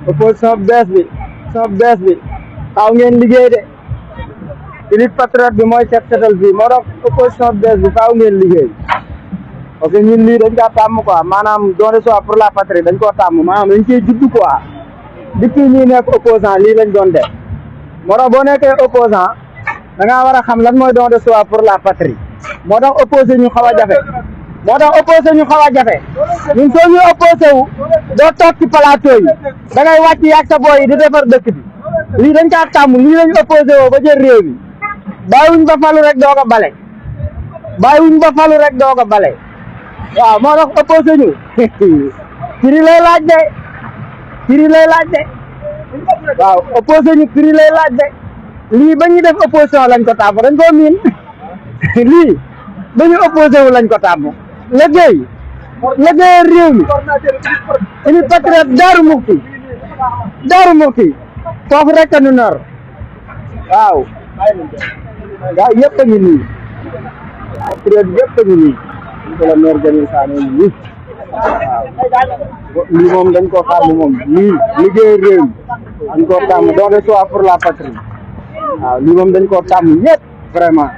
opposition bees bi xaw ngeen liggéey de élite patriote bi mooy set setal bi moo tax opposition bees bi faaw ngeen liggéey parce que ñun lii dañ kaa tàmm quoi maanaam don de soi pour la patrie dañ koo tàmm maanaam dañ cee judd quoi depuis ñuy nekk opposant lii lañ doon def moo tax boo nekkee opposant da ngaa war a xam lan mooy don de soi pour la patrie moo tax opposé ñu xaw a jafe ñun soo ñuy opposé wu doo toog ci plateau yi da ngay wàcc yàgg sa booy yi di defar dëkk bi lii dañ kaa tàmm lii lañ opposé woo ba jël réew mi bàyyiwuñ ba falu rek doog a bale waaw moo tax opposé ñu prix lay laaj de waaw opposé ñu prix lay laaj de lii ba ñu def opposition lañ ko tàmm dañ koo miin lii ba ñu opposé wu lañ ko tàmm liggéey réew mi Élite Patriote Daaru Muxti foofu rek a nu nor waaw gaa yëpp a ngi nii patriote yëpp a ngi nii ko la maire Jamil Sané nii waaw lii moom dañ koo tàmm moom lii liggéey réew mi dañ koo tàmm don de soi pour la patrie waaw lii moom dañ koo tàmm ñëpp vraiment